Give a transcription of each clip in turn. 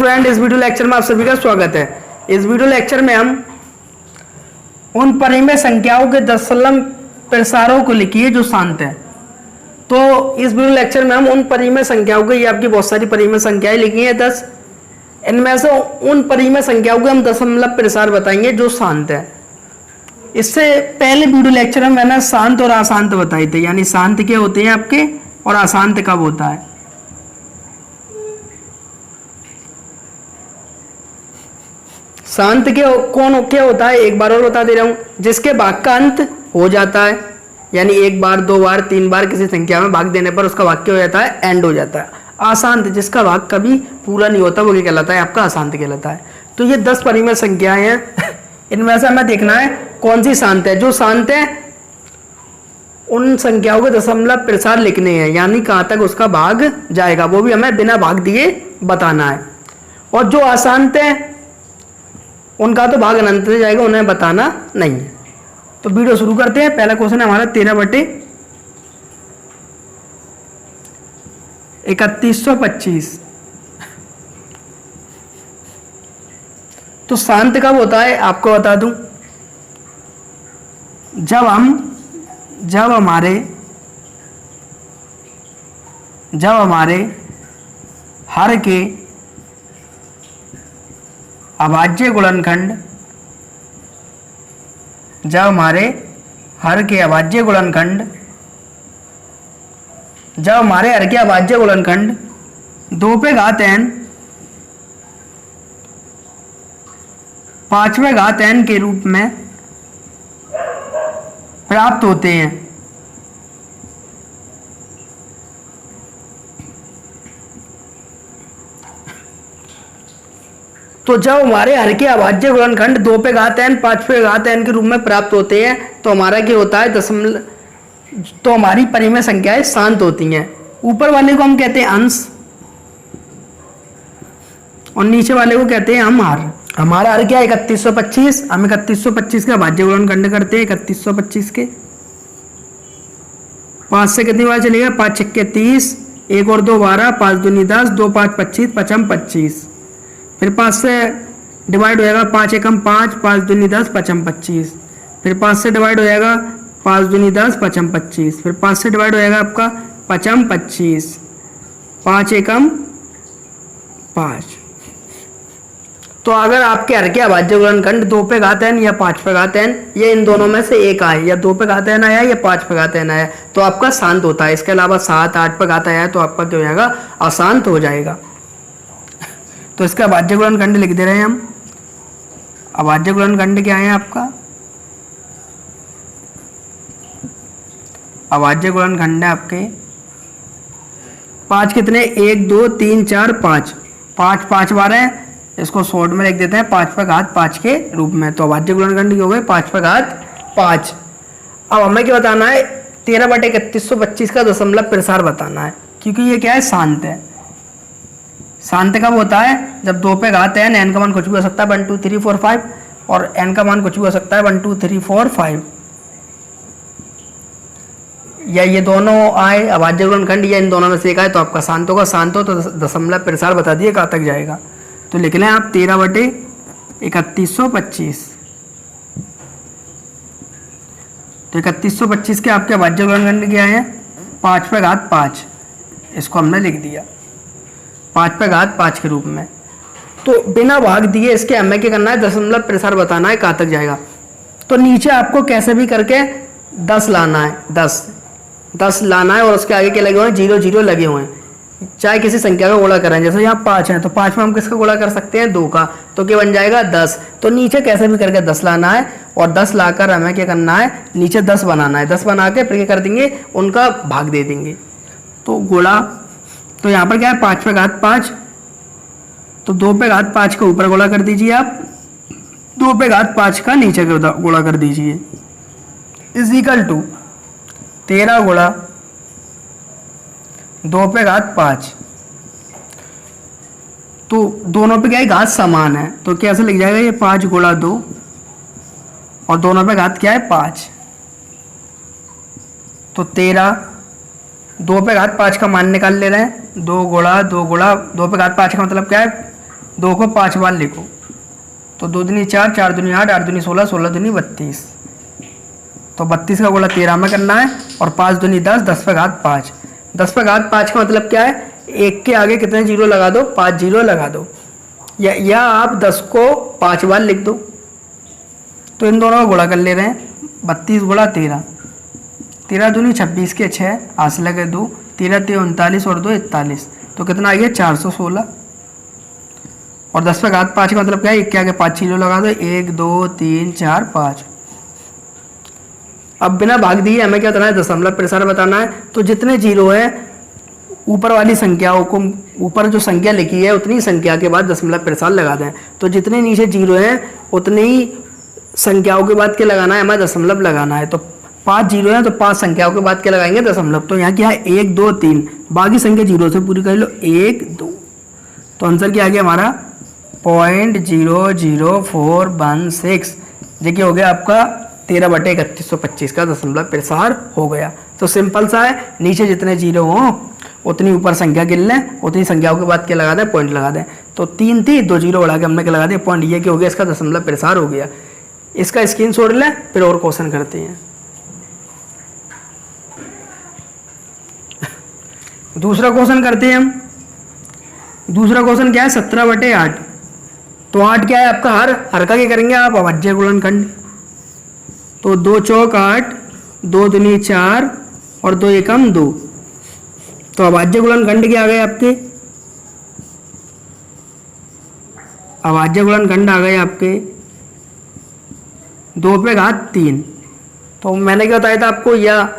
Friend, इस video lecture में आप सभी का स्वागत है। इस वीडियो लेक्चर में हम उन परिमेय संख्याओं के दशमलव प्रसारों को लिखिए जो शांत है। तो इस वीडियो लेक्चर में हम उन परिमेय संख्याओं को, ये आपकी बहुत सारी परिमेय संख्याएं लिखी हैं 10, इनमें से उन परिमेय संख्याओं के हम दशमलव प्रसार बताएंगे जो शांत है। इससे पहले वीडियो लेक्चर में मैंने शांत और अशांत बताए थे, यानी शांत क्या होते हैं आपके और अशांत कब होता है। शांत क्या होता है, एक बार और बता दे रहा हूं, जिसके भाग का अंत हो जाता है, यानी एक बार, दो बार, तीन बार किसी संख्या में भाग देने पर उसका भाग क्या हो जाता है, एंड हो जाता है। अशांत, जिसका भाग कभी पूरा नहीं होता, वो क्या कहलाता है, आपका अशांत कहलाता है। तो ये 10 परिमेय संख्याएं हैं, इनमें से हमें देखना है कौन सी शांत है। जो शांत है उन संख्याओं के दशमलव प्रसार लिखने हैं, यानी कहाँ तक उसका भाग जाएगा, वो भी हमें बिना भाग दिए बताना है। और जो अशांत है उनका तो भाग अनंत से जाएगा, उन्हें बताना नहीं है। तो वीडियो शुरू करते हैं। पहला क्वेश्चन है हमारा 13/3125। तो शांत कब होता है आपको बता दूं, जब हमारे हर के अभाज्य गुणनखंड, जब हमारे हर के अभाज्य गुणनखंड 2 पे घात n 5वें घात n के रूप में प्राप्त होते हैं। तो जब हमारे हर के अभाज्य गुणनखंड 2 पे घात n 5वें घात n के रूप में प्राप्त होते हैं, तो हमारा क्या होता है, तो हमारी परिमेय संख्याएं शांत होती हैं। ऊपर वाले को हम कहते हैं अंश और नीचे वाले को कहते हैं हम हर। हमारा हर क्या है 3125, हम 3125 का अभाज्य गुणनखंड करते हैं। 3125 के 5 से कितनी बार चलेगा, 5 छक्के 30, 1 और 2 12, 5 दूनी 10, 2 5 25, 5 25। फिर 5 से डिवाइड हो जाएगा, 5 एकम 5, 5 दूनी 10, 5 25। फिर 5 से डिवाइड हो जाएगा, 5 दूनी 10, 5 25। फिर 5 से डिवाइड हो जाएगा आपका 5 25, 5 एकम 5। तो अगर आपके हर के अभाज्य गुणनखंड 2 पे घात n या 5 पे घात n, ये इन दोनों में से एक आए, या 2 पे घात n आया या 5 पे घात n आया, तो आपका शांत होता है। इसके अलावा 7 8 पे घात आया है तो आपका क्या हो जाएगा, अशांत हो जाएगा। तो इसका अभाज्य गुणनखंड लिख दे रहे हैं हम। अभाज्य गुणनखंड क्या है आपका, अभाज्य गुणनखंड है आपके 5 कितने, 1 2 3 4 5, 5 5 बार है, इसको शॉर्ट में लिख देते हैं 5 पे घात 5 के रूप में। तो अभाज्य गुणनखंड हो गए 5 पे घात 5। अब हमें क्या बताना है, 13/3125 का दशमलव प्रसार बताना है, क्योंकि ये क्या है, शांत है। शांत कब होता है, जब 2 पे घात n, n का मान कुछ भी हो सकता है 1 2 3 4 5, और n का मान कुछ भी हो सकता है 1 2 3 4 5, या ये दोनों आए अभाज्य गुणनखंड, या इन दोनों में से एक आए, तो आपका शांत होगा। शांत हो तो दशमलव प्रसार बता दिए कहाँ तक जाएगा। तो लिख लें आप 13/3125। तो 3125 के आपके अभाज्य गुणनखंड क्या है, 5 पे घात 5, इसको हमने लिख दिया 5 पे घात 5 के रूप में। तो बिना भाग दिए इसके हमें क्या करना है, दशमलव प्रसार बताना है कहाँ तक जाएगा। तो नीचे आपको कैसे भी करके 10 लाना है, 10 लाना है, और उसके आगे क्या लगे हुए हैं, 0 0 लगे हुए हैं। चाहे किसी संख्या का गुणा करें, जैसे यहाँ 5 है तो 5 में हम किसका गुणा कर सकते हैं, 2 का, तो क्या बन जाएगा 10। तो नीचे कैसे भी करके 10 लाना है, और 10 लाकर हमें क्या करना है, नीचे 10 बनाना है। 10 बना के फिर क्या कर देंगे, उनका भाग दे देंगे। तो गुणा, तो यहाँ पर क्या है 5 पे घात 5, तो 2 पे घात 5 का ऊपर गुणा कर दीजिए आप, 2 पे घात 5 का नीचे गुणा कर दीजिए, इज इक्वल टू 13 गुणा 2 पे घात 5। तो दोनों पे क्या है, घात समान है, तो कैसे लिख जाएगा ये 5 गुणा 2, और दोनों पे घात क्या है 5, तो 13, 2 पे घात 5 का मान निकाल ले रहे हैं, 2 गुणा 2 गुणा 2 पे घात 5 का मतलब क्या है 2 को 5 बार लिखो तो 2 दूनी 4, 4 दूनी 8, 8 दूनी 16, 16 दूनी 32। तो 32 का गुणा 13 में करना है और 5 दूनी 10, 10 पे घात 5। 10 पे घात 5 का मतलब क्या है, 1 के आगे कितने जीरो लगा दो, 5 जीरो लगा दो, या आप 10 को 5 बार लिख दो। तो इन दोनों का गुणा कर ले रहे हैं, 32 गुणा 13, 13 दूनी 26 के 6, हासिल लगे 2, 13 3 39 और 2 41, तो कितना आ गया 416। और 10 पे घात 5 का मतलब क्या है, 1 के आगे 5 जीरो लगा दो, 1 2 3 4 5। अब बिना भाग दिए हमें क्या करना है, दशमलव प्रसार बताना है। तो जितने जीरो हैं ऊपर वाली संख्याओं को, ऊपर जो संख्या लिखी है उतनी संख्या के बाद दशमलव प्रसार लगा दें। तो जितने नीचे जीरो हैं उतनी ही संख्याओं के बाद क्या लगाना है, हमें दशमलव लगाना है। तो 5 जीरो हैं तो 5 संख्याओं के बाद क्या लगाएंगे, दशमलव। तो यहाँ क्या है 1 2 3, बाकी संख्या जीरो से पूरी कर लो, 1 2। तो आंसर क्या आ गया हमारा 0.00416। देखिए हो गया आपका 13/3125 का दशमलव प्रसार हो गया। तो सिंपल सा है, नीचे जितने जीरो हों उतनी ऊपर संख्या गिन लें, उतनी संख्याओं के बाद क्या लगा दें, पॉइंट लगा दें। तो 3 थी, 2 जीरो बढ़ा के हमने क्या लगा दिया, पॉइंट। ये क्या हो गया, इसका दशमलव प्रसार हो गया। इसका स्क्रीनशॉट लें, फिर और क्वेश्चन करते हैं। दूसरा क्वेश्चन करते हैं हम। दूसरा क्वेश्चन क्या है, 17/8। तो 8 क्या है आपका हर का क्या करेंगे आप, अभाज्य गुणनखंड। तो 2 चौक 8, 2 दूनी 4 और 2 एकम 2। तो अभाज्य गुणनखंड क्या आ गए आपके, अभाज्य गुणनखंड आ गए आपके 2 पे घात 3। तो मैंने क्या बताया था आपको, या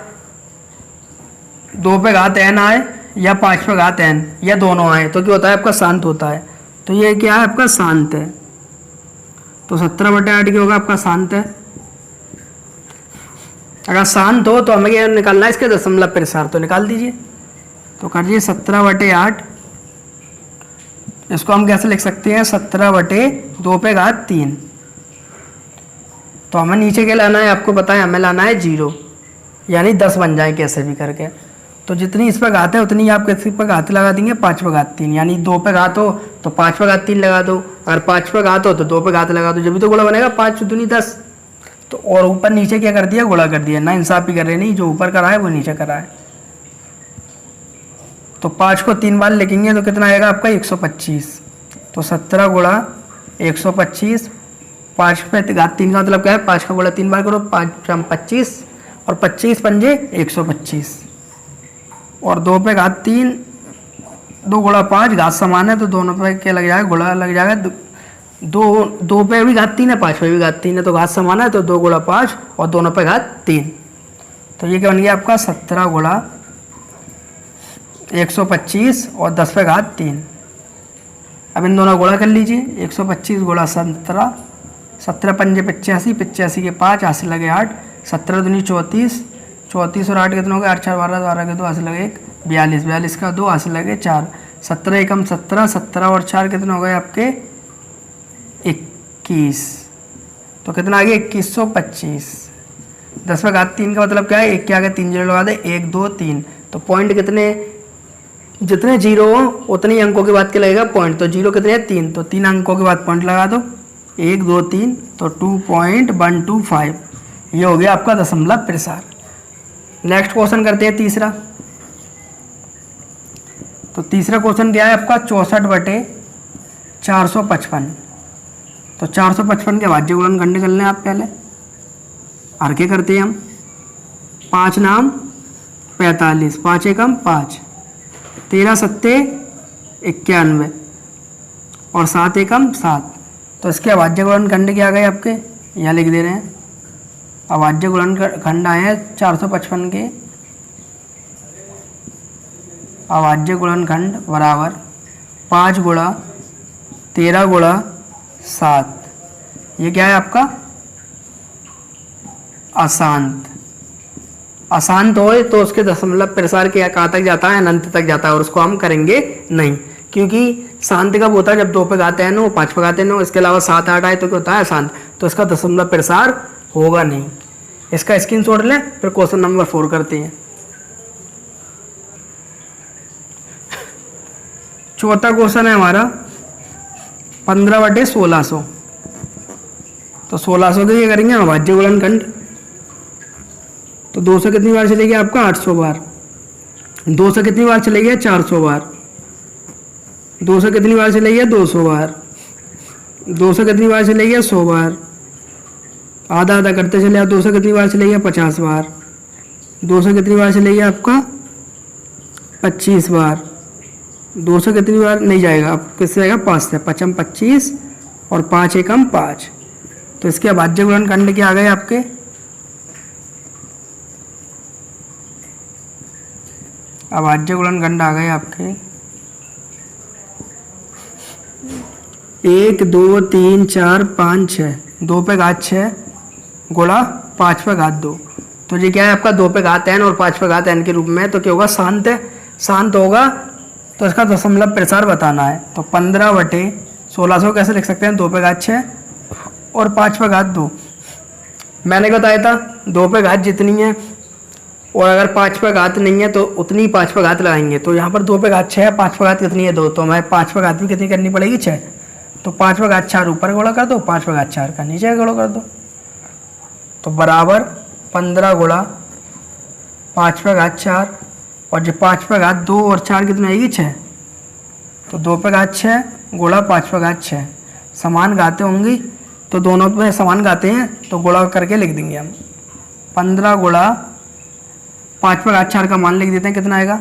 2 पे घात n आए या 5 पे घात n, या दोनों आए तो क्या होता है आपका शांत होता है। तो ये क्या है आपका शांत है। तो 17/8 क्या होगा आपका शांत है। अगर शांत हो तो हमें क्या निकालना है, इसके दशमलव प्रसार। तो निकाल दीजिए। तो करिए 17/8, इसको हम कैसे लिख सकते हैं, 17/2 पे घात 3। तो हमें नीचे क्या लाना है, आपको पता है हमें लाना है 0, यानी 10 बन जाए कैसे भी करके। तो जितनी इस पर घात है उतनी आप किसी पर घात लगा देंगे, 5 पे घात 3, यानी 2 पे घात हो तो 5 पे घात 3 लगा दो, अगर 5 पे घात हो तो 2 पे घात लगा दो, जब भी तो गुणा बनेगा 5 दूनी 10। तो और ऊपर नीचे क्या कर दिया, गुणा कर दिया ना, इंसाफी कर रहे नहीं, जो ऊपर करा है वो नीचे करा है। तो 5 को 3 बार लिखेंगे तो कितना आएगा आपका 125। तो 17 गुणा 125, 5 पे घात 3 का मतलब क्या है, 5 का गुणा 3 बार करो, 5 25 और 25 पंजे 125 और 2 पे घात 3, 2 गुणा 5, घात समान है तो दोनों पे क्या लग जाएगा, गुणा लग जाएगा। 2 पे भी घात 3 है, 5 पे भी घात 3 है, तो घात समान है तो 2 गुणा 5 और दोनों पे घात 3। तो ये क्या बन गया आपका 17 गुणा 125 और 10 पे घात 3। अब इन दोनों गुणा कर लीजिए, 125 गुणा 17, 17 पंजे 85, 85 के 5, हासिल लगे 8, 17 दूनी 34, 34 और 8 कितने हो गए, 8 4 12, 12 के 2 हासिल लगे 1, 42, 42 का 2 हासिल लगे 4, 17 एकम 17, 17 और 4 कितने हो गए आपके 21। तो कितना आ गया 2125। 10 पे घात 3 का मतलब क्या है, 1 के आगे 3 जीरो लगा दे, 1 2 3। तो पॉइंट कितने, जितने जीरो हो उतने अंकों के बाद क्या लगेगा, पॉइंट। तो जीरो कितने हैं 3, तो 3 अंकों के बाद पॉइंट लगा दो, 1 2 3, तो 2.125। ये हो गया आपका दशमलव प्रसार। नेक्स्ट क्वेश्चन करते हैं तीसरा। तो तीसरा क्वेश्चन क्या है आपका 64/455। तो 455 के अभाज्य गुणनखंड कर लें आप पहले, हर के करते हैं हम। 5 नाम 45, 5 एकम 5, 13 सत्ते 91 और 7 एकम 7। तो इसके अभाज्य गुणनखंड क्या आ गए आपके, यहाँ लिख दे रहे हैं। अभाज्य गुणनखंड आए हैं 455 के, अभाज्य गुणनखंड बराबर 5 गुणा 13 गुणा 7। ये क्या है आपका अशांत। अशांत हो तो उसके दशमलव प्रसार क्या कहाँ तक जाता है, अनंत तक जाता है, और उसको हम करेंगे नहीं, क्योंकि शांत कब होता है, जब 2 पे घात n हो, 5 पे घात n हो, इसके अलावा 7 8 आए तो क्या होता है अशांत। तो इसका दशमलव प्रसार होगा नहीं। इसका स्क्रीनशॉट लें, फिर क्वेश्चन नंबर 4 करते हैं। चौथा क्वेश्चन है हमारा 15/1600, तो 1600 के ये करेंगे अभाज्य गुणनखंड। तो 200 कितनी बार चलेगी आपका 800 बार, 200 कितनी बार चलेगी 400 बार, 200 कितनी बार चलेगी 200 बार, 200 कितनी बार चलेगी 100 बार, आधा आधा करते चले आप। 200 कितनी बार चलेगी 50 बार, 200 कितनी बार चलेगी आपका 25 बार, 200 कितनी बार नहीं जाएगा आप, किससे जाएगा 5 से, 5 25 और 5 एकम 5। तो इसके अभाज्य गुणनखंड क्या आ गए आपके, अभाज्य गुणनखंड आ गए आपके 1 2 3 4 5 6, 2 पे घात 6 गुणा 5 पे घात 2। तो ये क्या है आपका 2 पे घात n और 5 पे घात n के रूप में, तो क्या होगा शांत है, शांत होगा तो इसका दशमलव प्रसार बताना है। तो 15/1600 कैसे लिख सकते हैं, 2 पे घात 6 और 5 पे घात 2। मैंने बताया था 2 पे घात जितनी है और अगर 5 पे घात नहीं है तो उतनी 5 पे घात लगाएंगे। तो यहाँ पर 2 पे घात 6 है, 5 पे घात कितनी है 2, तो हमें 5 पे घात भी कितनी करनी पड़ेगी 6। तो 5 पे घात 4 ऊपर गुणा कर दो, 5 पे घात 4 का नीचे गुणा कर दो, तो बराबर 15 गुणा 5 पे घात 4, और जो 5 पे घात 2 और 4 कितनी आएगी 6, तो 2 पे घात 6 गुणा 5 पे घात 6। समान घातें होंगी तो दोनों पे समान घातें हैं तो गुणा करके लिख देंगे हम। 15 गुणा 5 पे घात 4 का मान लिख देते हैं, कितना आएगा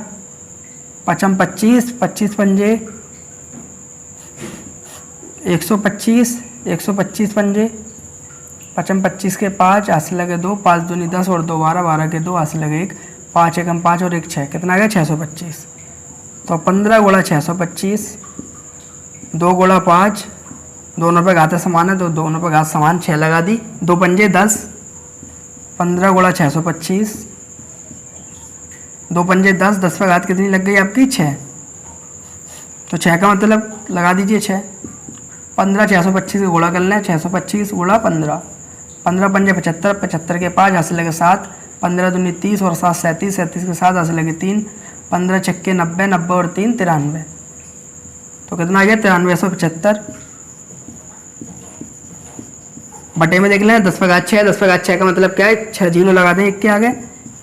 5 25, 25 पंजे 125, 125 पंजे 5 25 के 5, हाथ लगे 2, 5 दूनी 10 और 2 12, 12 के 2 हाथ लगे 1, 5 एकम 5 और 1 6, कितना आ गया 625। तो 15 गुणा 625, 2 गुणा 5, दोनों पे घातें समान है तो दोनों पे घात समान, 6 लगा दी, 2 पंजे 10, 15 गुणा 625, 2 पंजे 10, 10 पे घात कितनी लग गई आपकी 6, तो 6 का मतलब लगा दीजिए 6, 15 625 गुणा कर लें, 625 गुणा 15, 15 पंजे 75, 75 के 5 हाथ लगे 7, 15 दूनी 30 और 7 37, 37 के 7 हाथ लगे 3, 15 छक्के 90, 90 और 3 93, तो कितना आ गया 9375। बटे में देख लें 10 पे घात 6, 10 पे घात 6 का मतलब क्या है 6 जीरो लगा दें, 1 के आगे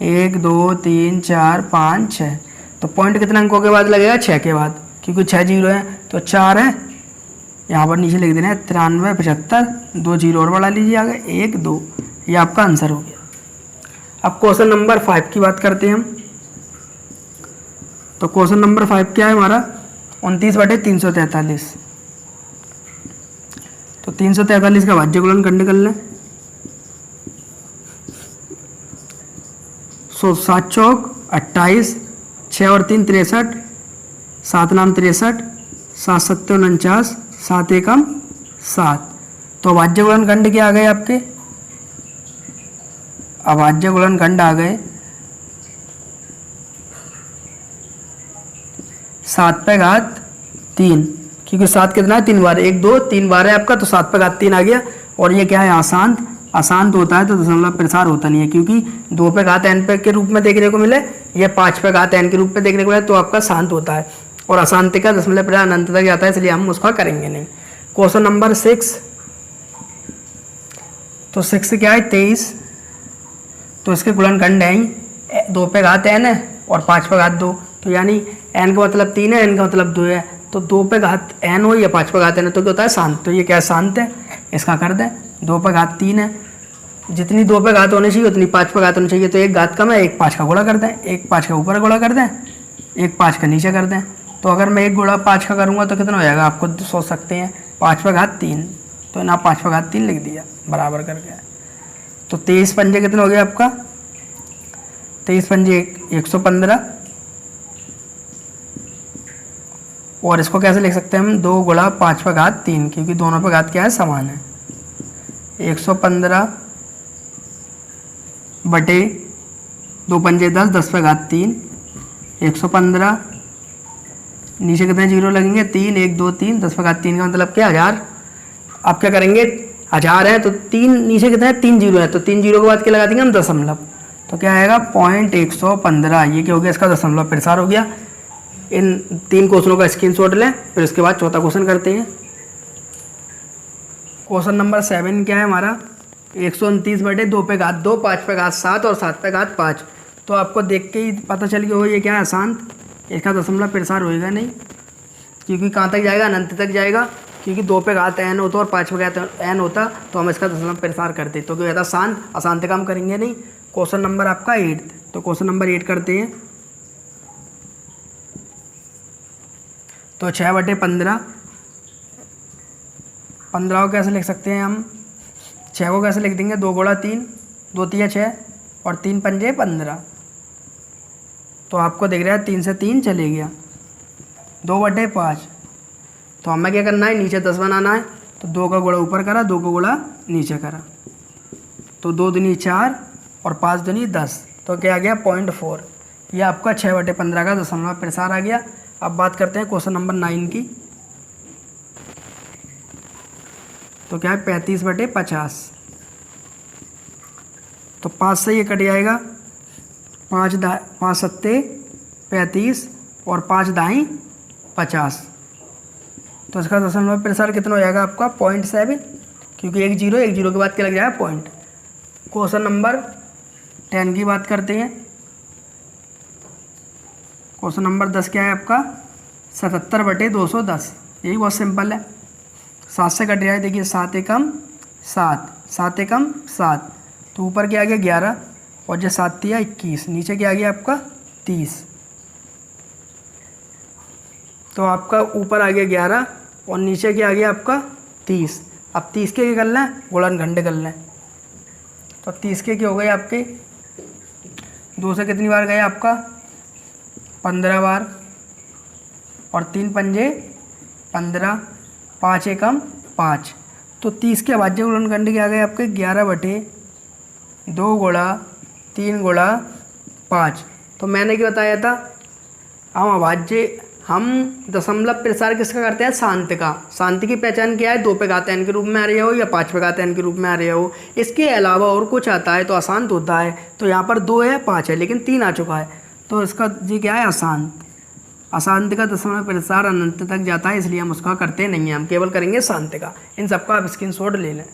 1 2 3 4 5 6, तो पॉइंट कितने अंकों के बाद लगेगा 6 के बाद, क्योंकि 6 जीरो है तो 4 है, यहाँ पर नीचे लिख देना है 93 75, 2 जीरो और बढ़ा लीजिए आगे 1 2, ये आपका आंसर हो गया। अब क्वेश्चन नंबर 5 की बात करते हैं हम। तो क्वेश्चन नंबर 5 क्या है हमारा 29/343, तो 343 का भाज्य गुणनखंड कर लें। 7 चौक 28, 6 और 3 63, 7 नाम 63, 7 सत्ते 49, 7 एकम 7, तो अभाज्य गुणनखंड क्या आ गए आपके, अभाज्य गुणनखंड आ गए 7 पे घात 3, क्योंकि 7 कितना है 3 बार, 1 2 3 बार है आपका, तो 7 पे घात 3 आ गया। और ये क्या है अशांत, अशांत होता है तो दशमलव प्रसार होता नहीं है, क्योंकि 2 पे घात n पे के रूप में देखने को मिले, ये 5 पे घात n के रूप में देखने को मिले तो आपका शांत होता है, और अशांति का दशमलव प्रसार अनंत तक जाता है, इसलिए हम उसका करेंगे नहीं। क्वेश्चन नंबर 6, तो 6 क्या है 23, तो इसके गुणनखंड है 2 पे घात n है और 5 पे घात 2, तो यानी n का मतलब 3 है, n का मतलब 2 है, तो 2 पे घात n हो या 5 पे घात n है तो क्या होता है शांत, तो ये क्या शांत है, इसका कर दें। 2 पे घात 3 है, जितनी 2 पे घात होनी चाहिए उतनी 5 पे घात होनी चाहिए, तो 1 घात कम है, 1 5 का गुणा कर दें, 1 5 का ऊपर गुणा कर दें, 1 5 का नीचे कर दें। तो अगर मैं 1 गुणा 5 का करूँगा तो कितना हो जाएगा, आप खुद सोच सकते हैं, 5 पे घात 3, तो ना 5 पे घात 3 लिख दिया बराबर करके। तो 23 पंजे कितना हो गया आपका, 23 पंजे 115, और इसको कैसे लिख सकते हैं हम 2 गुणा 5 पे घात 3, क्योंकि दोनों पे घात क्या है समान है, 115 बटे 2 पंजे 10, 10 पे घात 3, 115, नीचे कितने जीरो लगेंगे 3 1 2 3, 10 पे घात 3 का मतलब क्या 1000। आप क्या करेंगे 1000 है तो 3 नीचे कितने 3 जीरो है, तो 3 जीरो के बाद क्या लगा देंगे हम दशमलव, तो क्या आएगा 0.115, ये क्या हो गया इसका दशमलव प्रसार हो गया। इन 3 क्वेश्चनों का स्क्रीनशॉट लें, फिर उसके बाद चौथा क्वेश्चन करते हैं। क्वेश्चन नंबर 7 क्या है हमारा, 129/2 पे घात 2, 5 पे घात 7 और 7 पे घात 5। तो आपको देख के ही पता चल गया हो ये क्या है, अशांत। इसका दशमलव प्रसार होएगा नहीं, क्योंकि कहाँ तक जाएगा, अनंत तक जाएगा। क्योंकि 2 पे घात n होता और 5 पे घात n होता तो हम इसका दशमलव प्रसार करते, तो क्या था शांत, अशांत का हम करेंगे नहीं। क्वेश्चन नंबर आपका 8, तो क्वेश्चन नंबर 8 करते हैं। तो 6/15, 15 को कैसे लिख सकते हैं हम, 6 को कैसे लिख देंगे, 2 गुणा 3, 2 तिया 6 और 3 पंजे 15। तो आपको दिख रहा है 3 से 3 चले गया, 2/5। तो हमें क्या करना है, नीचे 10 बनाना है। तो 2 का गुणा ऊपर करा, 2 का गुणा नीचे करा, तो 2 दूनी 4 और 5 दूनी 10। तो क्या आ गया 0.4। ये आपका 6/15 का दशमलव प्रसार आ गया। अब बात करते हैं क्वेश्चन नंबर 9 की। तो क्या है 35/50। तो 5 से ये कट जाएगा, 5 सत्ते 35 और 5 दाएँ 50। तो इसका दशमलव प्रसार कितना हो जाएगा आपका 0.7, क्योंकि एक जीरो के बाद क्या लग जाएगा पॉइंट। क्वेश्चन नंबर 10 की बात करते हैं। क्वेश्चन नंबर 10 क्या है आपका, 77/210। यही बहुत सिंपल है, 7 से कट रहा है, देखिए 7 एकम 7, 7 एकम 7। तो ऊपर क्या आ गया 11 और जो 7 दिया 21, नीचे क्या आ गया आपका 30। तो आपका ऊपर आ गया 11 और नीचे क्या आ गया आपका 30। अब 30 के क्या करना है, गुणन घंटे करना है। तो 30 के क्या हो गए आपके, 2 से कितनी बार गए आपका 15 बार और 3 पंजे 15, 5 एकम 5। तो 30 के अभाज्य गुणनखंड क्या आ गए आपके 11/2 गुणा 3 गुणा 5। तो मैंने क्या बताया था, हम दशमलव प्रसार किसका करते हैं, शांत का। शांत की पहचान क्या है, 2 पे घात n के रूप में आ रहा हो या 5 पे घात n के रूप में आ रहा हो। इसके अलावा और कुछ आता है तो अशांत होता है। तो यहाँ पर 2 है 5 है लेकिन 3 आ चुका है, तो इसका जी क्या है अशांत। अशांत का दशमलव प्रसार अनंत तक जाता है, इसलिए हम उसका करते नहीं हैं, हम केवल करेंगे शांत का। इन सबका आप स्क्रीनशॉट ले लें।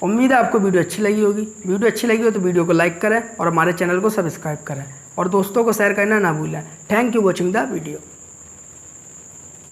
उम्मीद है आपको वीडियो अच्छी लगी होगी। वीडियो अच्छी लगी हो तो वीडियो को लाइक करें और हमारे चैनल को सब्सक्राइब करें और दोस्तों को शेयर करना ना भूलें। Thank you watching the video.